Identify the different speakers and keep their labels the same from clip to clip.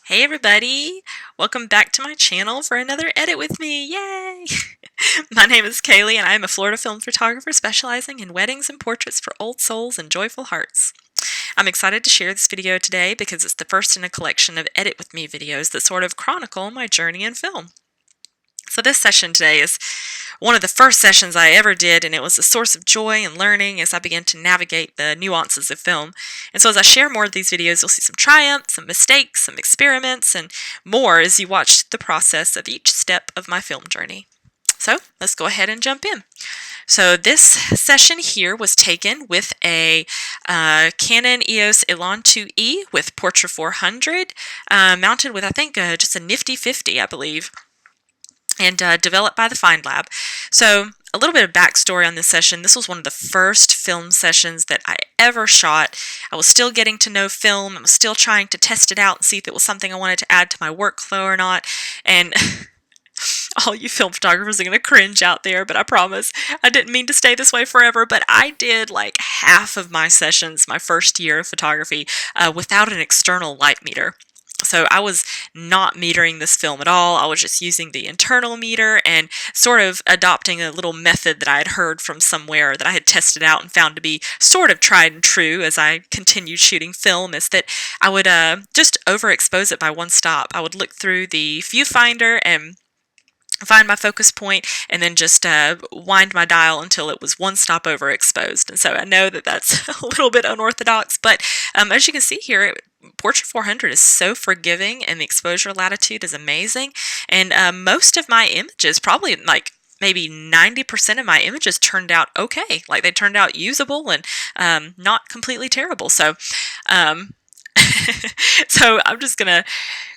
Speaker 1: Hey everybody! Welcome back to my channel for another edit with me. Yay! My name is Kaylee and I am a Florida film photographer specializing in weddings and portraits for old souls and joyful hearts. I'm excited to share this video today because it's the first in a collection of edit with me videos that sort of chronicle my journey in film. So this session today is one of the first sessions I ever did, and it was a source of joy and learning as I began to navigate the nuances of film. And so as I share more of these videos, you'll see some triumphs, some mistakes, some experiments, and more as you watch the process of each step of my film journey. So let's go ahead and jump in. So this session here was taken with a Canon EOS Elan 2E with Portra 400, mounted with I think just a nifty 50, I believe, and developed by the Find Lab. So a little bit of backstory on this session. This was one of the first film sessions that I ever shot. I was still getting to know film. I was still trying to test it out and see if it was something I wanted to add to my workflow or not. And all you film photographers are going to cringe out there, but I promise I didn't mean to stay this way forever. But I did like half of my sessions my first year of photography without an external light meter. So I was not metering this film at all. I was just using the internal meter and sort of adopting a little method that I had heard from somewhere that I had tested out and found to be sort of tried and true as I continued shooting film, is that I would just overexpose it by one stop. I would look through the viewfinder and find my focus point and then just wind my dial until it was one stop overexposed. And so I know that that's a little bit unorthodox, but as you can see here, Portra 400 is so forgiving and the exposure latitude is amazing. And most of my images, probably like maybe 90% of my images, turned out okay. Like they turned out usable and not completely terrible. So so I'm just gonna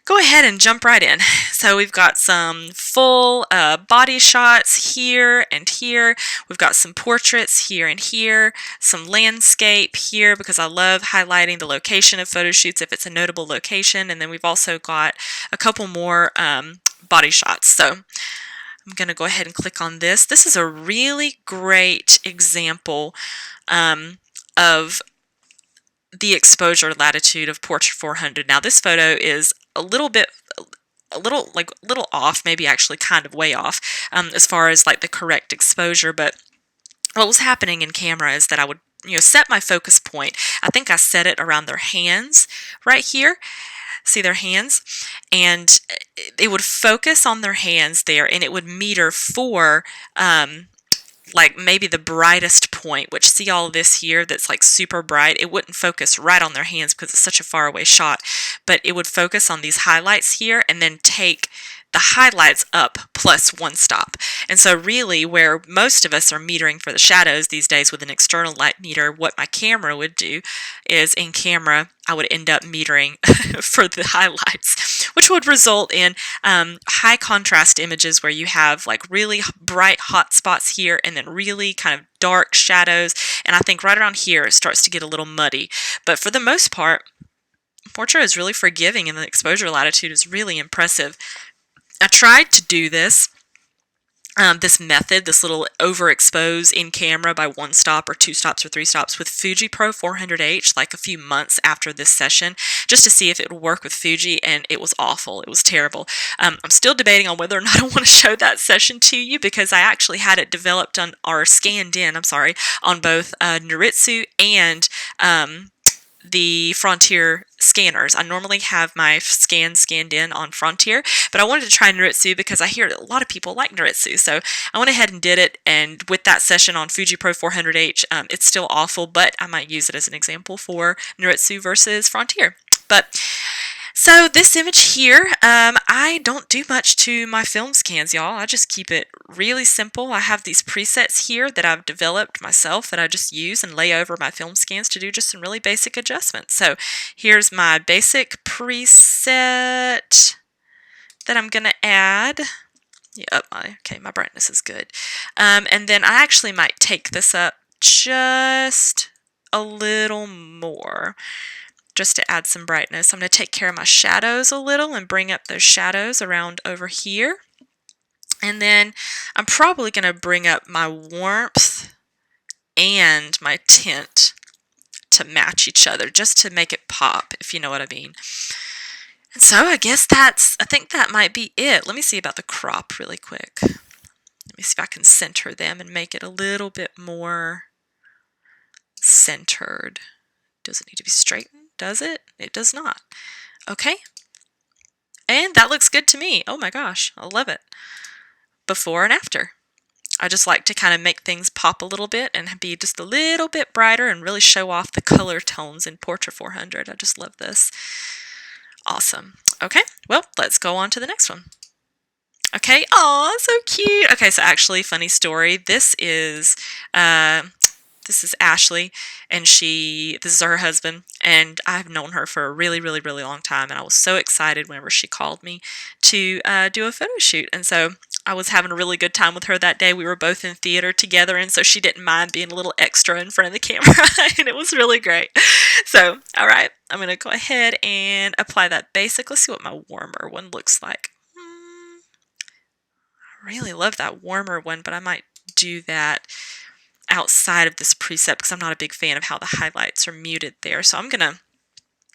Speaker 1: go ahead and jump right in. So we've got some full body shots here and here. We've got some portraits here and here, some landscape here because I love highlighting the location of photo shoots if it's a notable location. And then we've also got a couple more body shots. So I'm going to go ahead and click on this. This is a really great example of the exposure latitude of Portra 400. Now this photo is a little off, maybe actually kind of way off as far as like the correct exposure, but what was happening in camera is that I would set my focus point. I think I set it around their hands right here. See their hands? And it would focus on their hands there, and it would meter for like maybe the brightest point, which see all of this here that's like super bright. It wouldn't focus right on their hands because it's such a far away shot, but it would focus on these highlights here and then take the highlights up plus one stop. And so really where most of us are metering for the shadows these days with an external light meter, what my camera would do is in camera I would end up metering for the highlights, which would result in high contrast images where you have like really bright hot spots here and then really kind of dark shadows. And I think right around here it starts to get a little muddy. But for the most part, Portra is really forgiving and the exposure latitude is really impressive. I tried to do this method, this little overexpose in camera by one stop or two stops or three stops with Fuji Pro 400H like a few months after this session just to see if it would work with Fuji, and it was awful. It was terrible. I'm still debating on whether or not I want to show that session to you because I actually had it developed on, or scanned in, I'm sorry, on both Noritsu and the Frontier scanners. I normally have my scanned in on Frontier, but I wanted to try Noritsu because I hear a lot of people like Noritsu. So I went ahead and did it, and with that session on Fuji Pro 400H, it's still awful, but I might use it as an example for Noritsu versus Frontier. But so this image here, I don't do much to my film scans, y'all. I just keep it really simple. I have these presets here that I've developed myself that I just use and lay over my film scans to do just some really basic adjustments. So here's my basic preset that I'm going to add. Yep, okay, my brightness is good. And then I actually might take this up just a little more, just to add some brightness. I'm going to take care of my shadows a little and bring up those shadows around over here. And then I'm probably going to bring up my warmth and my tint to match each other, just to make it pop, if you know what I mean. And so I think that might be it. Let me see about the crop really quick. Let me see if I can center them and make it a little bit more centered. Does it need to be straightened? Does it? It does not. Okay. And that looks good to me. Oh my gosh, I love it. Before and after. I just like to kind of make things pop a little bit and be just a little bit brighter and really show off the color tones in Portra 400. I just love this. Awesome. Okay, well, let's go on to the next one. Okay, oh, so cute. Okay, so actually, funny story. This is Ashley, and this is her husband, and I've known her for a really, really, really long time, and I was so excited whenever she called me to do a photo shoot, and so I was having a really good time with her that day. We were both in theater together, and so she didn't mind being a little extra in front of the camera, and it was really great. So, all right, I'm going to go ahead and apply that basic. Let's see what my warmer one looks like. I really love that warmer one, but I might do that outside of this preset because I'm not a big fan of how the highlights are muted there. So I'm going to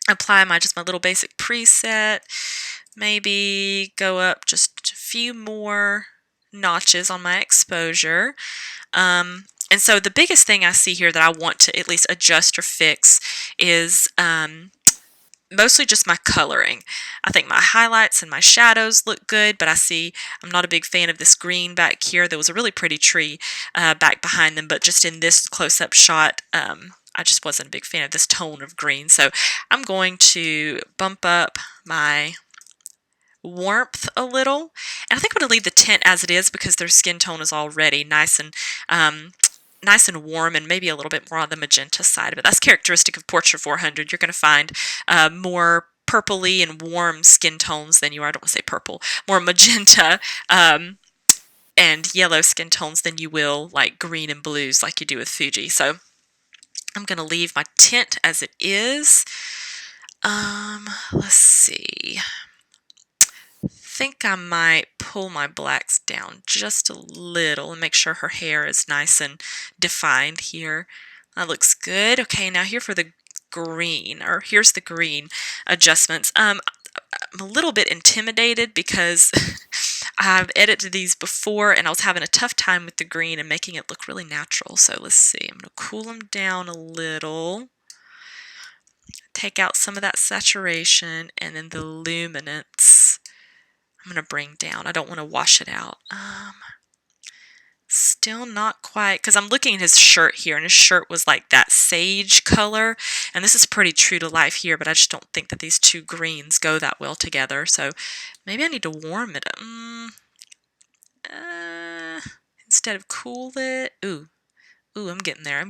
Speaker 1: apply my little basic preset, maybe go up just a few more notches on my exposure. And so the biggest thing I see here that I want to at least adjust or fix is mostly just my coloring. I think my highlights and my shadows look good, but I'm not a big fan of this green back here. There was a really pretty tree back behind them, but just in this close-up shot, I just wasn't a big fan of this tone of green. So I'm going to bump up my warmth a little, and I think I'm going to leave the tint as it is because their skin tone is already nice and warm, and maybe a little bit more on the magenta side of it. That's characteristic of Portra 400. You're going to find more purpley and warm skin tones than you are, I don't want to say purple, more magenta and yellow skin tones than you will like green and blues like you do with Fuji. So I'm going to leave my tint as it is. Let's see. I think I might pull my blacks down just a little and make sure her hair is nice and defined here. That looks good. Okay, now here for the green, or here's the green adjustments. I'm a little bit intimidated because I've edited these before and I was having a tough time with the green and making it look really natural. So let's see, I'm going to cool them down a little. Take out some of that saturation, and then the luminance I'm going to bring down. I don't want to wash it out. Still not quite, because I'm looking at his shirt here, and his shirt was like that sage color, and this is pretty true to life here, but I just don't think that these two greens go that well together, so maybe I need to warm it up. Instead of cool it, ooh, I'm getting there,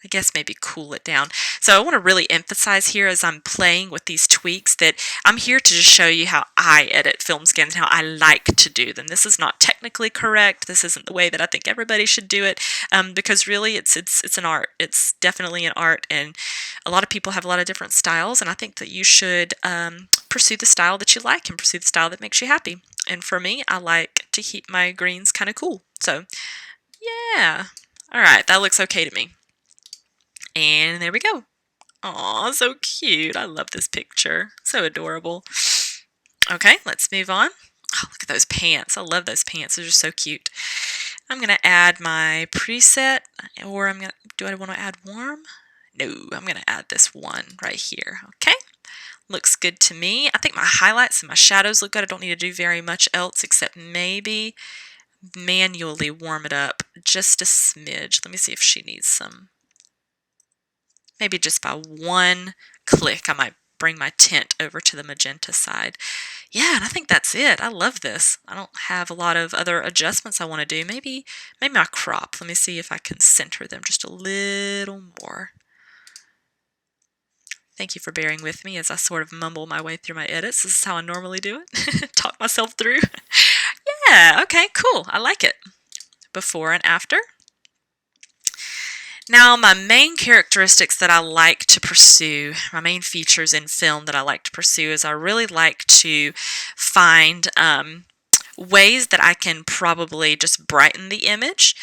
Speaker 1: I guess maybe cool it down. So I want to really emphasize here as I'm playing with these tweaks that I'm here to just show you how I edit film skins, how I like to do them. This is not technically correct. This isn't the way that I think everybody should do it, because really it's an art. It's definitely an art, and a lot of people have a lot of different styles, and I think that you should pursue the style that you like and pursue the style that makes you happy. And for me, I like to keep my greens kind of cool. So yeah, all right, that looks okay to me. And there we go. Aw, so cute. I love this picture. So adorable. Okay, let's move on. Oh, look at those pants. I love those pants. They're just so cute. I'm going to add my preset, or do I want to add warm? No, I'm going to add this one right here. Okay, looks good to me. I think my highlights and my shadows look good. I don't need to do very much else except maybe manually warm it up just a smidge. Let me see if she needs some. Maybe just by one click, I might bring my tint over to the magenta side. Yeah, and I think that's it. I love this. I don't have a lot of other adjustments I want to do. Maybe my crop. Let me see if I can center them just a little more. Thank you for bearing with me as I sort of mumble my way through my edits. This is how I normally do it. Talk myself through. Yeah, okay, cool. I like it. Before and after. Now, my main characteristics that I like to pursue, my main features in film that I like to pursue, is I really like to find ways that I can probably just brighten the image.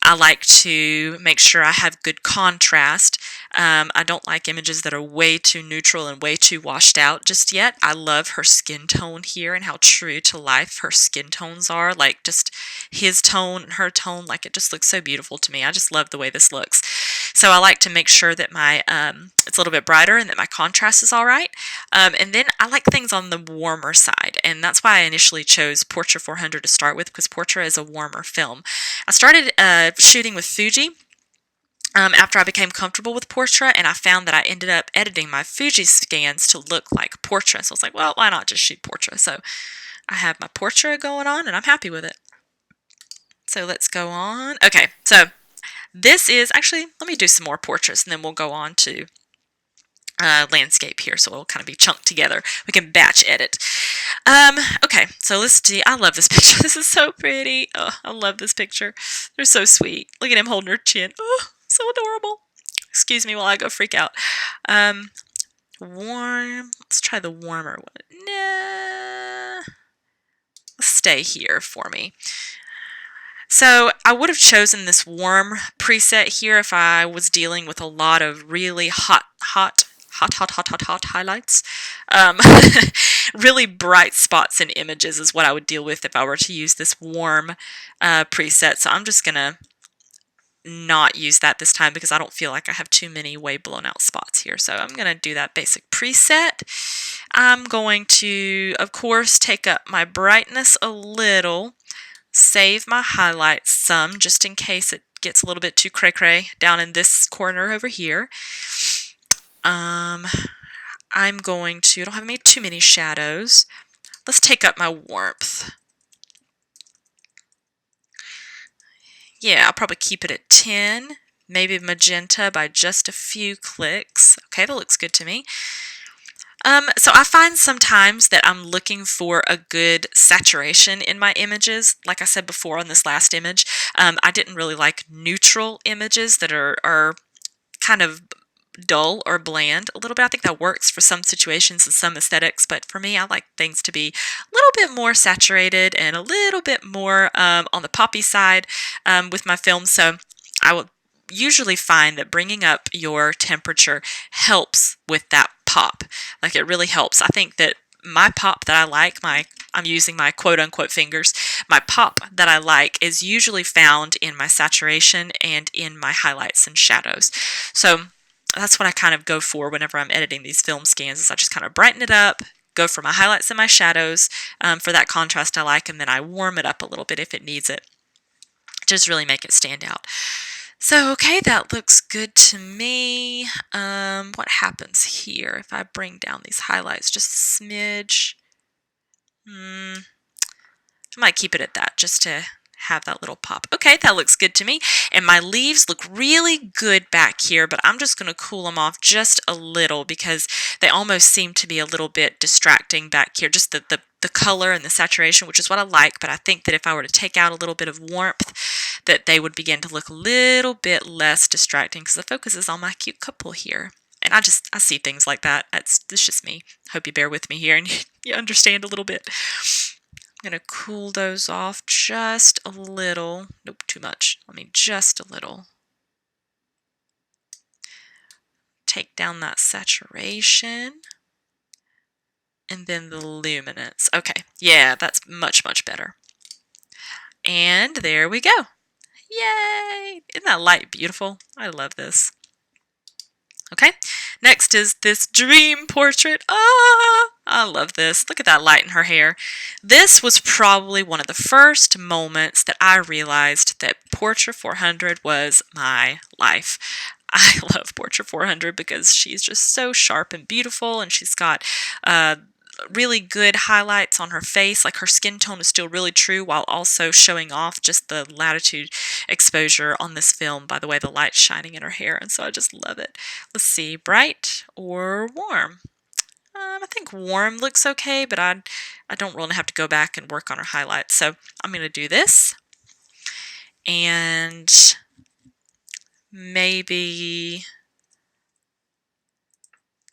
Speaker 1: I like to make sure I have good contrast. I don't like images that are way too neutral and way too washed out just yet. I love her skin tone here and how true to life her skin tones are. Like just his tone and her tone, like it just looks so beautiful to me. I just love the way this looks. So I like to make sure that my it's a little bit brighter and that my contrast is all right. And then I like things on the warmer side, and that's why I initially chose Portra 400 to start with, because Portra is a warmer film. I started shooting with Fuji after I became comfortable with Portra, and I found that I ended up editing my Fuji scans to look like Portra. So I was like, well, why not just shoot Portra? So I have my Portra going on, and I'm happy with it. So let's go on. Okay, so this is actually, let me do some more portraits, and then we'll go on to landscape here, so it'll kind of be chunked together. We can batch edit. Okay, so let's see. I love this picture. This is so pretty. Oh, I love this picture. They're so sweet. Look at him holding her chin. Oh, so adorable. Excuse me while I go freak out. Warm. Let's try the warmer one. Nah. Let's stay here for me. So I would have chosen this warm preset here if I was dealing with a lot of really hot highlights. Really bright spots in images is what I would deal with if I were to use this warm preset. So I'm just going to not use that this time because I don't feel like I have too many way blown out spots here. So I'm going to do that basic preset. I'm going to, of course, take up my brightness a little. Save my highlights some just in case it gets a little bit too cray-cray down in this corner over here. I'm going to, I don't have too many shadows. Let's take up my warmth. Yeah, I'll probably keep it at 10, maybe magenta by just a few clicks. Okay, that looks good to me. So I find sometimes that I'm looking for a good saturation in my images. Like I said before on this last image, I didn't really like neutral images that are kind of dull or bland a little bit. I think that works for some situations and some aesthetics, but for me, I like things to be a little bit more saturated and a little bit more on the poppy side with my films. So I will usually find that bringing up your temperature helps with that pop. Like it really helps. I think that my pop that I like, I'm using my quote-unquote fingers, my pop that I like is usually found in my saturation and in my highlights and shadows. So that's what I kind of go for whenever I'm editing these film scans, is I just kind of brighten it up, go for my highlights and my shadows for that contrast I like, and then I warm it up a little bit if it needs it. Just really make it stand out. So, okay, that looks good to me. What happens here if I bring down these highlights just a smidge? I might keep it at that just to have that little pop. Okay, that looks good to me. And my leaves look really good back here, but I'm just going to cool them off just a little because they almost seem to be a little bit distracting back here. Just the color and the saturation, which is what I like, but I think that if I were to take out a little bit of warmth, that they would begin to look a little bit less distracting because the focus is on my cute couple here. And I see things like that. It's just me. Hope you bear with me here and you understand a little bit. I'm going to cool those off just a little. Nope, too much. Just a little. Take down that saturation. And then the luminance. Okay, yeah, that's much, much better. And there we go. Yay! Isn't that light beautiful? I love this. Okay, next is this dream portrait. I love this. Look at that light in her hair. This was probably one of the first moments that I realized that Portra 400 was my life. I love Portra 400 because she's just so sharp and beautiful, and she's got really good highlights on her face. Like her skin tone is still really true while also showing off just the latitude exposure on this film by the way the light's shining in her hair, and so I just love it. Let's see, bright or warm? I think warm looks okay, but I don't really have to go back and work on her highlights, so I'm going to do this and maybe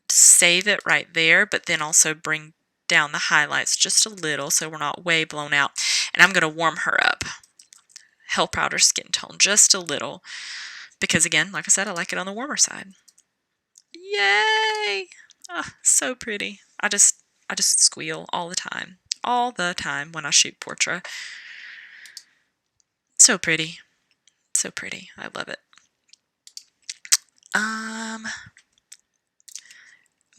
Speaker 1: save it right there, but then also bring down the highlights just a little so we're not way blown out. And I'm going to warm her up. help out her skin tone just a little. Because again, like I said, I like it on the warmer side. Yay! Oh, so pretty. I just squeal all the time. All the time when I shoot Portra. So pretty. So pretty. I love it.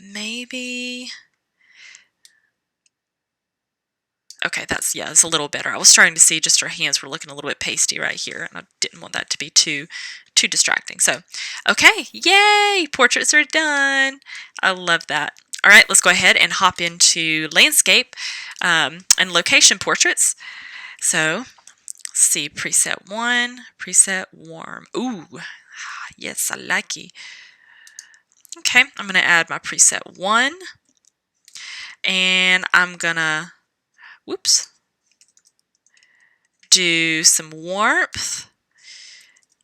Speaker 1: Maybe... Okay, it's a little better. I was starting to see just her hands were looking a little bit pasty right here, and I didn't want that to be too distracting. So, okay, yay! Portraits are done. I love that. All right, let's go ahead and hop into landscape and location portraits. So, let's see, preset 1, preset warm. Ooh, yes, I like it. Okay, I'm going to add my preset 1, and I'm going to, whoops, do some warmth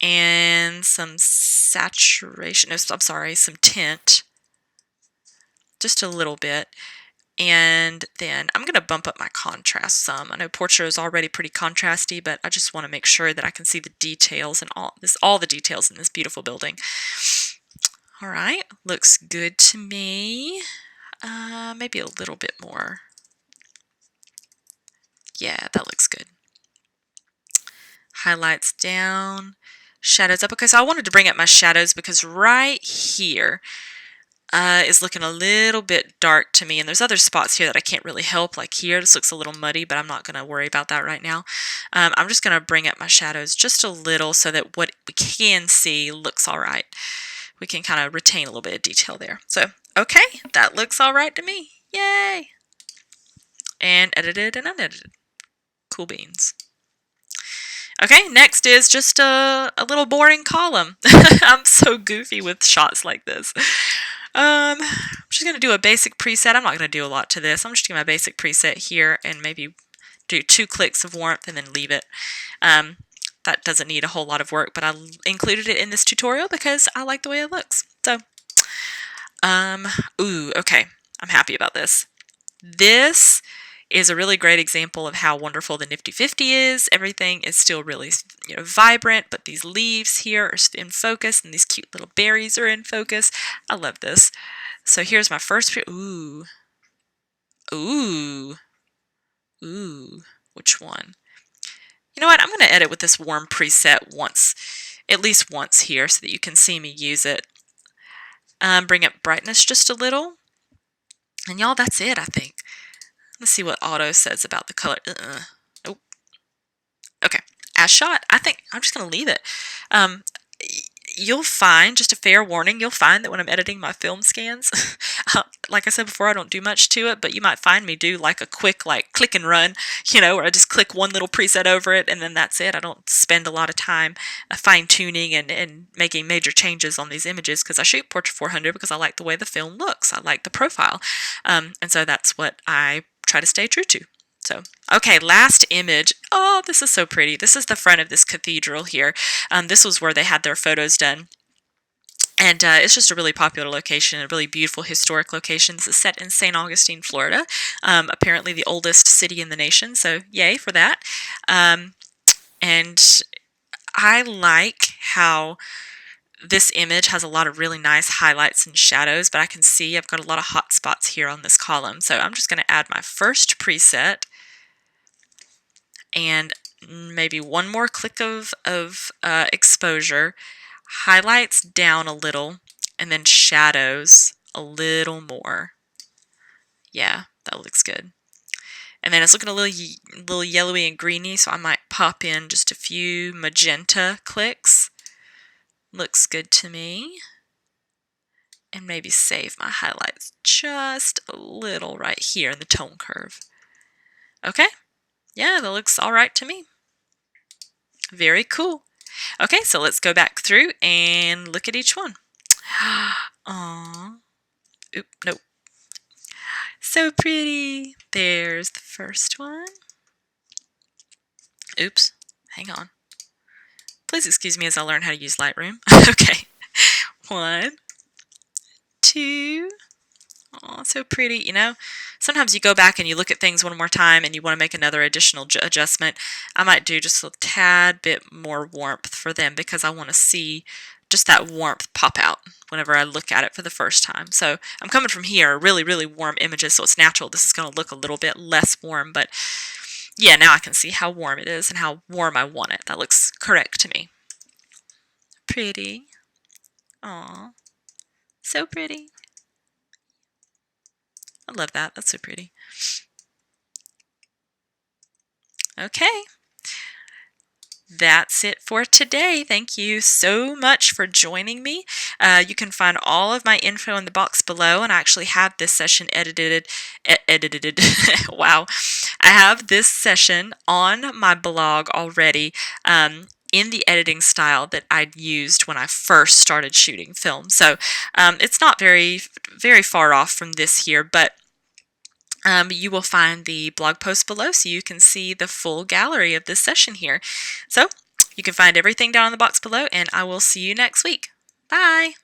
Speaker 1: and some saturation. No, I'm sorry, some tint. Just a little bit. And then I'm going to bump up my contrast some. I know Portra is already pretty contrasty, but I just want to make sure that I can see the details and all the details in this beautiful building. All right, looks good to me. Maybe a little bit more. Yeah, that looks good. Highlights down, shadows up. Okay, so I wanted to bring up my shadows because right here is looking a little bit dark to me, and there's other spots here that I can't really help, like here. This looks a little muddy, but I'm not going to worry about that right now. I'm just going to bring up my shadows just a little so that what we can see looks all right. We can kind of retain a little bit of detail there. So, okay, that looks all right to me. Yay! And edited and unedited. Cool beans. Okay, next is just a little boring column. I'm so goofy with shots like this. I'm just going to do a basic preset. I'm not going to do a lot to this. I'm just doing my basic preset here and maybe do 2 clicks of warmth and then leave it. That doesn't need a whole lot of work, but I included it in this tutorial because I like the way it looks. So, ooh, okay. I'm happy about this. This is a really great example of how wonderful the Nifty 50 is. Everything is still really, vibrant, but these leaves here are in focus, and these cute little berries are in focus. I love this. So here's my first. Ooh, ooh, ooh. Which one? You know what? I'm going to edit with this warm preset once, at least once here, so that you can see me use it. Bring up brightness just a little, and y'all, that's it. I think. Let's see what auto says about the color. Nope. Okay. As shot. I think I'm just going to leave it. You'll find, just a fair warning, you'll find that when I'm editing my film scans, like I said before, I don't do much to it, but you might find me do like a quick click and run, where I just click one little preset over it and then that's it. I don't spend a lot of time fine-tuning and making major changes on these images because I shoot Portra 400 because I like the way the film looks. I like the profile. And so that's what I try to stay true to. So, okay, last image. Oh, this is so pretty. This is the front of this cathedral here. This was where they had their photos done. And it's just a really popular location, a really beautiful historic location. This is set in St. Augustine, Florida, apparently the oldest city in the nation, so yay for that. And I like how this image has a lot of really nice highlights and shadows, but I can see I've got a lot of hot spots here on this column. So I'm just going to add my first preset and maybe one more click of exposure, highlights down a little, and then shadows a little more. Yeah, that looks good. And then it's looking a little yellowy and greeny, so I might pop in just a few magenta clicks. Looks good to me. And maybe save my highlights just a little right here in the tone curve. Okay, yeah, that looks all right to me. Very cool. Okay, so let's go back through and look at each one. Aww. Oop, nope. So pretty. There's the first one. Oops, hang on. Please excuse me as I learn how to use Lightroom. Okay. 1, 2. Oh, so pretty. Sometimes you go back and you look at things one more time and you want to make another additional adjustment. I might do just a tad bit more warmth for them because I want to see just that warmth pop out whenever I look at it for the first time. So I'm coming from here, really, really warm images, so it's natural this is going to look a little bit less warm, but yeah, now I can see how warm it is and how warm I want it. That looks correct to me. Pretty. Aw, so pretty. I love that. That's so pretty. Okay. That's it for today. Thank you so much for joining me. You can find all of my info in the box below, and I actually have this session edited. Wow. I have this session on my blog already in the editing style that I used when I first started shooting film. So it's not very, very far off from this here, but you will find the blog post below so you can see the full gallery of this session here. So you can find everything down in the box below, and I will see you next week. Bye!